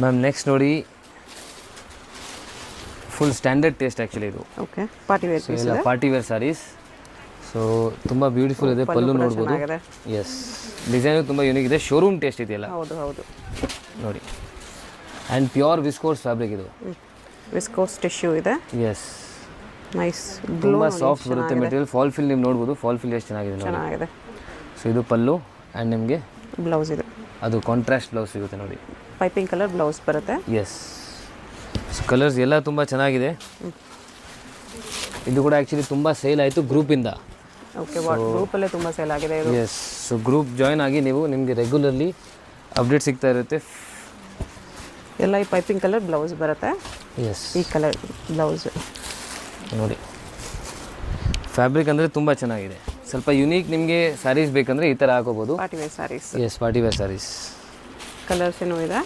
ಮ್ಯಾಮ್ ನೆಕ್ಸ್ಟ್ ನೋಡಿ, ಫುಲ್ ಸ್ಟ್ಯಾಂಡರ್ಡ್ ಟೇಸ್ಟ್ ಆ್ಯಕ್ಚುಲಿ ಇದು. ಓಕೆ, ಪಾರ್ಟಿ ವೇರ್ ಪೀಸ್ ಎಲ್ಲ ಇದೆ. Party wear saris. ಸೊ ತುಂಬ ಬ್ಯೂಟಿಫುಲ್ ಇದೆ, ಪಲ್ಲು ನೋಡ್ಬೋದು. ಎಸ್, ಡಿಸೈನು ತುಂಬ ಯೂನಿಕ್ ಇದೆ, ಶೋರೂಮ್ ಟೇಸ್ಟ್ ಇದೆಯಲ್ಲ. ಹೌದು ಹೌದು ನೋಡಿ, ಆ್ಯಂಡ್ ಪ್ಯೂರ್ ವಿಸ್ಕೋಸ್ ಫ್ಯಾಬ್ರಿಕ್ ಇದು. ವಿಸ್ಕೋಸ್ ಟಿಶ್ಯೂ ಇದೆ. ಎಸ್, ನೈಸ್, ತುಂಬ ಸಾಫ್ಟ್ ಬರುತ್ತೆ ಮೆಟೀರಿಯಲ್. ಫಾಲ್ ಫಿಲ್ ನೀವು ನೋಡ್ಬೋದು, ಫಾಲ್ ಫಿಲ್ ಎಷ್ಟು ಚೆನ್ನಾಗಿದೆ ನೋಡಿ. ಚೆನ್ನಾಗಿದೆ. ಸೊ ಇದು ಪಲ್ಲು ಆ್ಯಂಡ್ ನಿಮಗೆ ಬ್ಲೌಸ್ ಇದೆ. ಅದು ಕಾಂಟ್ರಾಸ್ಟ್ ಬ್ಲೌಸ್ ಸಿಗುತ್ತೆ ನೋಡಿ. ಪೈಪಿಂಗ್ ಕಲರ್ ಬ್ಲೌಸ್ ಬರುತ್ತೆ. ಎಸ್, ಸೊ ಕಲರ್ಸ್ ಎಲ್ಲ ತುಂಬ ಚೆನ್ನಾಗಿದೆ. ಇದು ಕೂಡ ಆ್ಯಕ್ಚುಲಿ ತುಂಬ ಸೇಲ್ ಆಯಿತು ಗ್ರೂಪಿಂದ. ಓಕೆ, ಗ್ರೂಪಲ್ಲೇ ತುಂಬ ಸೇಲ್ ಆಗಿದೆ ಇದು. ಎಸ್, ಸೊ ಗ್ರೂಪ್ ಜಾಯ್ನ್ ಆಗಿ ನೀವು, ನಿಮಗೆ ರೆಗ್ಯುಲರ್ಲಿ ಅಪ್ಡೇಟ್ ಸಿಗ್ತಾ ಇರುತ್ತೆ. ಎಲ್ಲ ಈ ಪೈಪಿಂಗ್ ಕಲರ್ ಬ್ಲೌಸ್ ಬರುತ್ತೆ. ಎಸ್, ಈ ಕಲರ್ ಬ್ಲೌಸ್ ನೋಡಿ, ಫ್ಯಾಬ್ರಿಕ್ ಅಂದರೆ ತುಂಬ ಚೆನ್ನಾಗಿದೆ. ಸ್ವಲ್ಪ ಯುನೀಕ್ ನಿಮಗೆ ಸ್ಯಾರೀಸ್ ಬೇಕಂದರೆ ಈ ಥರ ಹಾಕೋಬೋದು. Party wear saris. Yes, party wear saris. Colours ಏನೂ ಇದೆ.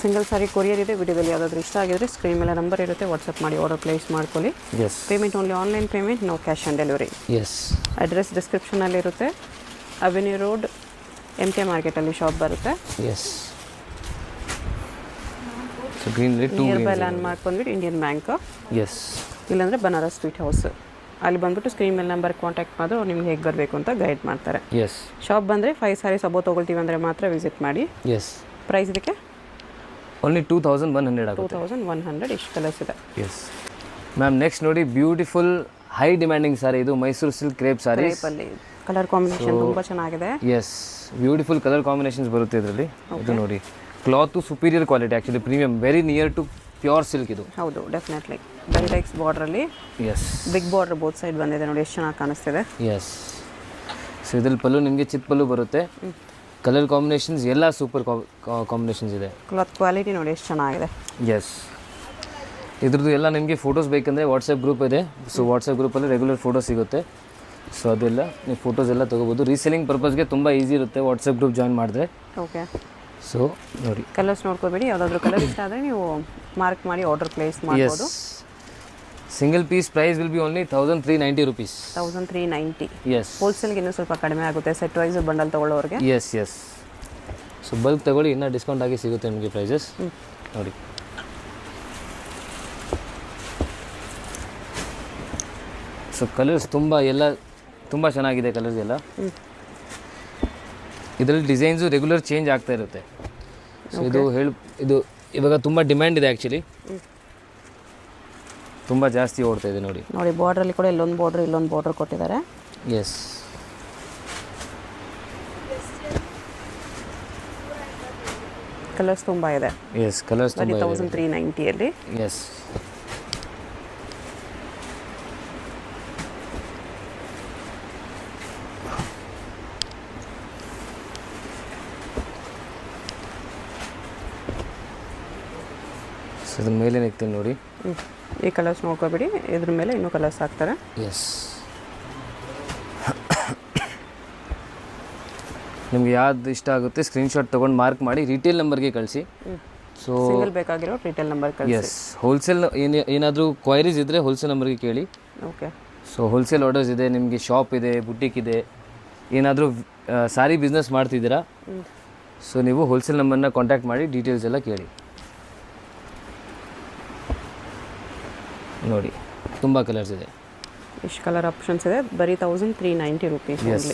ಸಿಂಗಲ್ ಸಾರಿ ಕೊರಿಯರ್ ಇದೆ. ವಿಡಿಯೋದಲ್ಲಿ ಯಾವುದಾದ್ರೂ ಇಷ್ಟ ಆಗಿದ್ರೆ ಸ್ಕ್ರೀನ್ ಮೇಲೆ ನಂಬರ್ ಇರುತ್ತೆ, ವಾಟ್ಸಪ್ ಮಾಡಿ ಆರ್ಡರ್ ಪ್ಲೇಸ್ ಮಾಡ್ಕೊಳ್ಳಿ. Yes, payment only online payment, no cash on delivery. Yes, address ಡಿಸ್ಕ್ರಿಪ್ಷನಲ್ಲಿ ಇರುತ್ತೆ. ಅವೆನ್ಯೂ ರೋಡ್, MK ಮಾರ್ಕೆಟಲ್ಲಿ ಶಾಪ್ ಬರುತ್ತೆ. Yes, so Greenly near by landmark ಬಂದ್ಬಿಟ್ಟು ಇಂಡಿಯನ್ ಬ್ಯಾಂಕ್, ಎಸ್, ಇಲ್ಲಾಂದರೆ ಬನಾರಸ್ ಸ್ವೀಟ್ ಹೌಸ್. ಅಲ್ಲಿ ಬಂದ್ಬಿಟ್ಟು ಸ್ಕ್ರೀನ್ ಮೇಲೆ ನಂಬರ್ ಕಾಂಟ್ಯಾಕ್ಟ್ ಮಾಡಿದ್ರೆ ಅವ್ರು ನಿಮ್ಗೆ ಹೇಗೆ ಬರಬೇಕು ಅಂತ ಗೈಡ್ ಮಾಡ್ತಾರೆ. ಎಸ್, ಶಾಪ್ ಬಂದರೆ 5 ಸಾರೀಸ್ ಅಬೋ ತೊಗೊಳ್ತೀವಿ ಅಂದರೆ ಮಾತ್ರ ವಿಸಿಟ್ ಮಾಡಿ. ಎಸ್, ಪ್ರೈಸ್ ಇದಕ್ಕೆ ಓನ್ಲಿ 2100 ಆಗುತ್ತೆ. 2100. ಇಷ್ಟು ಕಲರ್ಸ್ ಇದೆ. ಎಸ್ ಮ್ಯಾಮ್, ನೆಕ್ಸ್ಟ್ ನೋಡಿ, ಬ್ಯೂಟಿಫುಲ್ ಹೈ ಡಿಮ್ಯಾಂಡಿಂಗ್ ಸಾರಿ ಇದು. ಮೈಸೂರು ಸಿಲ್ಕ್ ಕ್ರೇಪ್ ಸಾರಿ. ಕ್ರೇಪಲ್ಲಿ ಕಲರ್ ಕಾಂಬಿನೇಷನ್ ತುಂಬ ಚೆನ್ನಾಗಿದೆ. ಎಸ್, ಬ್ಯೂಟಿಫುಲ್ ಕಲರ್ ಕಾಂಬಿನೇಷನ್ಸ್ ಬರುತ್ತೆ ಇದರಲ್ಲಿ. ಇದು ನೋಡಿ, cloth superior quality, actually premium, very near to pure silk ಇದು. ಹೌದು, ಡೆಫಿನೆಟ್ಲಿ. ಬೆಲ್ಟೆಕ್ಸ್ ಬಾರ್ಡ್ರಲ್ಲಿ yes, big border both side ಬಂದಿದೆ ನೋಡಿ, ಎಷ್ಟು ಚೆನ್ನಾಗಿ ಕಾಣಿಸ್ತಿದೆ. ಎಸ್, ಸೊ ಇದ್ರಲ್ಲಿ ಪಲ್ಲು ನಿಮಗೆ ಚಿಕ್ಕ ಪಲ್ಲು ಬರುತ್ತೆ. ಕಲರ್ ಕಾಂಬಿನೇಷನ್ಸ್ ಎಲ್ಲ ಸೂಪರ್ ಕಾಂಬಿನೇಷನ್ಸ್ ಇದೆ. ಕ್ಲಾತ್ ಕ್ವಾಲಿಟಿ ನೋಡಿ ಎಷ್ಟು ಚೆನ್ನಾಗಿದೆ. ಎಸ್, ಇದ್ರದ್ದು ಎಲ್ಲ ನಿಮಗೆ ಫೋಟೋಸ್ ಬೇಕಂದರೆ ವಾಟ್ಸಪ್ ಗ್ರೂಪ್ ಇದೆ. ಸೊ ವಾಟ್ಸಪ್ ಗ್ರೂಪಲ್ಲಿ ರೆಗ್ಯುಲರ್ ಫೋಟೋಸ್ ಸಿಗುತ್ತೆ. ಸೊ ಅದೆಲ್ಲ ನೀವು ಫೋಟೋಸ್ ಎಲ್ಲ ತೊಗೋಬೋದು. ರೀಸೆಲಿಂಗ್ ಪರ್ಪಸ್ಗೆ ತುಂಬ ಈಸಿ ಇರುತ್ತೆ ವಾಟ್ಸಪ್ ಗ್ರೂಪ್ ಜಾಯ್ನ್ ಮಾಡಿದ್ರೆ. ಓಕೆ, ಸೊ ನೋಡಿ, ಕಲರ್ಸ್ ನೋಡ್ಕೋಬೇಡಿ, ಯಾವುದಾದ್ರೂ ಕಲರ್ ಇಷ್ಟ ಆದರೆ ನೀವು ಮಾರ್ಕ್ ಮಾಡಿ ಆರ್ಡರ್ ಪ್ಲೇಸ್ ಮಾಡ್ಬೋದು. Single piece price will be only 1390 rupees. 1390. Yes, ಹೋಲ್ಸೇಲ್ಗೆ ಇನ್ನೂ ಸ್ವಲ್ಪ ಕಡಿಮೆ ಆಗುತ್ತೆ ಸೆಟ್ ವೈಸ್ ಬಂಡಲ್ ತೊಗೊಳ್ಳೋರಿಗೆ. ಎಸ್, ಎಸ್, ಸೊ ಬಲ್ಕ್ ತಗೊಳ್ಳಿ, ಇನ್ನೂ ಡಿಸ್ಕೌಂಟ್ ಆಗಿ ಸಿಗುತ್ತೆ ನಿಮಗೆ ಪ್ರೈಸಸ್ ನೋಡಿ. ಸೊ ಕಲರ್ಸ್ ತುಂಬ ಚೆನ್ನಾಗಿದೆ ಕಲರ್ಸ್ ಎಲ್ಲ. ಇದರಲ್ಲಿ ಡಿಸೈನ್ಸು ರೆಗ್ಯುಲರ್ ಚೇಂಜ್ ಆಗ್ತಾ ಇರುತ್ತೆ. ಸೊ ಇದು ಇವಾಗ ತುಂಬ ಡಿಮ್ಯಾಂಡ್ ಇದೆ ಆ್ಯಕ್ಚುಲಿ, ತುಂಬ ಜಾಸ್ತಿ ಓಡ್ತಾ ಇದೆ ನೋಡಿ. ಬಾರ್ಡ್ರಲ್ಲಿ ಕೂಡ ಇಲ್ಲೊಂದು ಬಾರ್ಡ್ರ್ ಕೊಟ್ಟಿದ್ದಾರೆ. ಎಸ್, ಕಲರ್ಸ್ ತುಂಬ ಇದೆ. ಎಸ್, ಕಲರ್ಸ್ ತುಂಬ 1390 ಎಸ್. ಸೊ ಇದ್ರ ಮೇಲೆ ನಿಗ್ತೀನಿ ನೋಡಿ. ಈ ಕಲರ್ಸ್ ನೋಡ್ಕೋಬೇಡಿ, ಇದ್ರ ಮೇಲೆ ಇನ್ನೂ ಕಲರ್ಸ್ ಹಾಕ್ತಾರೆ. ಎಸ್, ನಿಮ್ಗೆ ಯಾವ್ದು ಇಷ್ಟ ಆಗುತ್ತೆ ಸ್ಕ್ರೀನ್ಶಾಟ್ ತೊಗೊಂಡು ಮಾರ್ಕ್ ಮಾಡಿ ರಿಟೇಲ್ ನಂಬರ್ಗೆ ಕಳಿಸಿ. ಸೊ ಸಿಂಗಲ್ ಬೇಕಾಗಿರೋ ರಿಟೇಲ್ ನಂಬರ್ ಕಳಿಸಿ. ಎಸ್, ಹೋಲ್ಸೇಲ್ ಏನಾದರೂ ಕ್ವೈರೀಸ್ ಇದ್ದರೆ ಹೋಲ್ಸೇಲ್ ನಂಬರ್ಗೆ ಕೇಳಿ. ಓಕೆ. ಸೊ ಹೋಲ್ಸೇಲ್ ಆರ್ಡರ್ಸ್ ಇದೆ, ನಿಮಗೆ ಶಾಪ್ ಇದೆ, ಬುಟಿಕ್ ಇದೆ, ಏನಾದರೂ ಸಾರಿ ಬಿಸ್ನೆಸ್ ಮಾಡ್ತಿದ್ದೀರಾ, ಸೊ ನೀವು ಹೋಲ್ಸೇಲ್ ನಂಬರ್ನ ಕಾಂಟ್ಯಾಕ್ಟ್ ಮಾಡಿ ಡೀಟೇಲ್ಸ್ ಎಲ್ಲ ಕೇಳಿ. ನೋಡಿ ತುಂಬ ಕಲರ್ಸ್ ಇದೆ, ಇಷ್ಟು ಕಲರ್ ಆಪ್ಷನ್ಸ್ ಇದೆ. ಬರೀ 1390 ರೂಪೀಸ್. ಎಸ್.